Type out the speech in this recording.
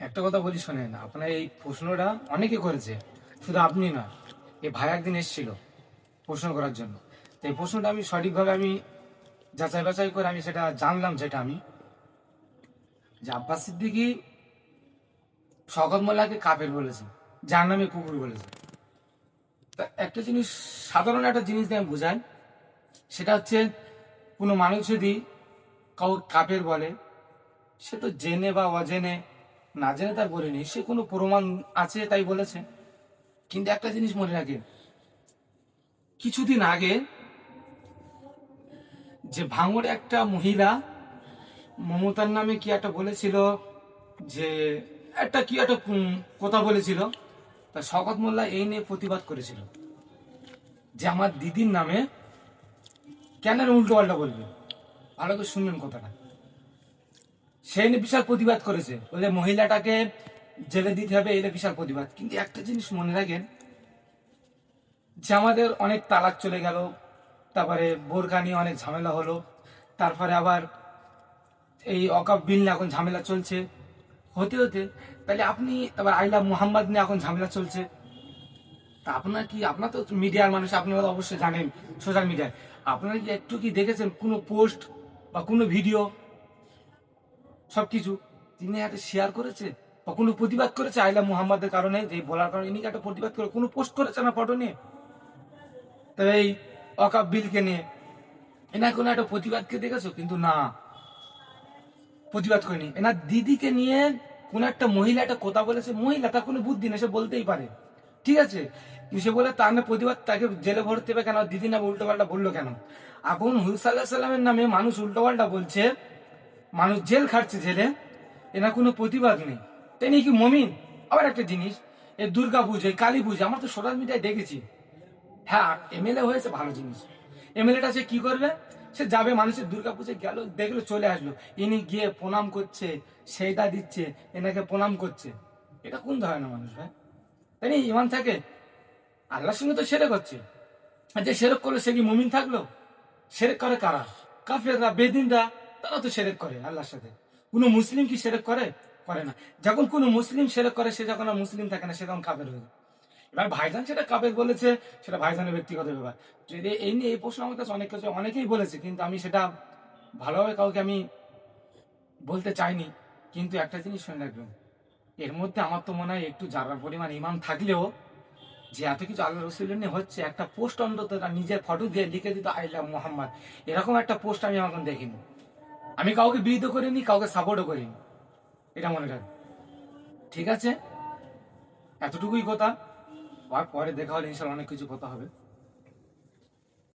একটা কথা বলি শোনেন, আপনার এই প্রশ্নটা অনেকে করেছে, শুধু আপনি না। এই ভাই একদিন এসেছিল প্রশ্ন করার জন্য। তো এই প্রশ্নটা আমি সঠিকভাবে যাচাই বাছাই করে আমি সেটা জানলাম, যেটা আমি যে আব্বাস সিদ্দিকী শওকত মোল্লাকে কাফের বলেছে, যার নামে কুকুর বলেছে। তা একটা জিনিস, সাধারণ একটা জিনিস দিয়ে আমি বুঝাই, সেটা হচ্ছে কোনো মানুষ যদি কাফের বলে, সে তো জেনে বা অজেনে, না জেনে তার বলেনি, সে কোনো প্রমাণ আছে তাই বলেছে। কিন্তু একটা জিনিস মনে রাখেন, কিছুদিন আগে যে ভাঙড়ে একটা মহিলা মমতার নামে কি একটা বলেছিল, যে কি একটা কথা বলেছিল, তা শওকত মোল্লা এই নিয়ে প্রতিবাদ করেছিল যে আমার দিদির নামে কেন উল্টো পাল্টা বলবে। ভালো করে শুনবেন কথাটা। সেই নিয়ে বিশাল প্রতিবাদ করেছে, বলে মহিলাটাকে জেলে দিতে হবে, এলে বিশাল প্রতিবাদ। কিন্তু একটা জিনিস মনে রাখেন, যে আমাদের অনেক তালাক চলে গেল, তারপরে বোরকা নিয়ে অনেক ঝামেলা হলো, তারপরে আবার এই অকাপ বিল নিয়ে এখন ঝামেলা চলছে, হতে হতে তাহলে আপনি, তারপর আইলা মুহাম্মদ নিয়ে এখন ঝামেলা চলছে। তা আপনার তো মিডিয়ার মানুষ, আপনারা তো অবশ্যই জানেন সোশ্যাল মিডিয়ায়, আপনারা কি একটু কি দেখেছেন কোনো পোস্ট বা কোনো ভিডিও, সবকিছু তিনি একটা শেয়ার করেছে বা কোনো প্রতিবাদ করেছে আইলা মুহাম্মাদের কারণে, যে বলার কারণে ইনি একটা প্রতিবাদ করে কোনো পোস্ট করেছে না ফটো নিয়ে? তবে এই অকাপ বিলকে নিয়ে এনার কোনো একটা প্রতিবাদকে দেখেছো? কিন্তু না, প্রতিবাদ করেনি। এনার দিদিকে নিয়ে কোন একটা মহিলা একটা কথা বলেছে, মহিলা তার কোনো বুদ্ধি নেই, সে বলতেই পারে, ঠিক আছে, কিন্তু সে বলে তার না প্রতিবাদ, তাকে জেলে ভরতে হবে কেন? দিদি নামে উল্টো পাল্টা বললো কেন? এখন হুজুর সাল্লাহ সাল্লামের নামে মানুষ উল্টো পাল্টা বলছে, মানুষ জেল খাটছে, জেলে, এনার কোনো প্রতিবাদ নেই। তিনি কি মমিন? আবার একটা জিনিস, এই দুর্গা পুজো, এই কালী পুজো, আমরা তো সোশ্যাল মিডিয়ায় দেখেছি, হ্যাঁ এমএলএ হয়েছে, ভালো জিনিস। এমএলএটা সে কি করবে? সে যাবে, মানুষের দুর্গা পুজো গেল, দেখলো, চলে আসলো, ইনি গিয়ে প্রণাম করছে, সেইটা দিচ্ছে, এনাকে প্রণাম করছে। এটা কোন ধরনের মানুষ ভাই? তাই না? ইমান থাকে? আল্লাহর সঙ্গে তো সেরেক হচ্ছে, আর যে সেরেক করলো সে কি মুমিন থাকলো? সেরেক করে কারা? কাফেররা, বেদিনরা, তারা তো সেরেক করে আল্লাহর সাথে। কোনো মুসলিম কি সেরেক করে? করে না। যখন কোনো মুসলিম সেরেক করে, সে যখন আর মুসলিম থাকে না, সে তখন কাফের হয়ে যায়। এবার ভাইজান সেটা কাফের বলেছে, সেটা ভাইজানের ব্যক্তিগত ব্যাপার। যদি এই নিয়ে এই প্রশ্ন আমার কাছে অনেকেই বলেছে, কিন্তু আমি সেটা ভালোভাবে কাউকে আমি বলতে চাইনি। কিন্তু একটা জিনিস শুনে রাখবেন, এর মধ্যে আমার তো মনে হয় একটু যারা পরিমাণ ইমান থাকলেও, যে এত কিছু আল্লাহ রসুলের নিয়ে হচ্ছে, একটা পোস্ট অন্তত তার নিজের ফটো দিয়ে লিখে দিত আই লাভ মোহাম্মদ, এরকম একটা পোস্ট আমি এখন দেখিনি। আমি কাউকে বিরোধ করিনি, কাউকে সাপোর্টও করিনি, এটা মনে রাখবেন, ঠিক আছে? এতটুকুই কথা। আর পরে দেখা হলে ইনশাল্লাহ অনেক কিছু কথা হবে।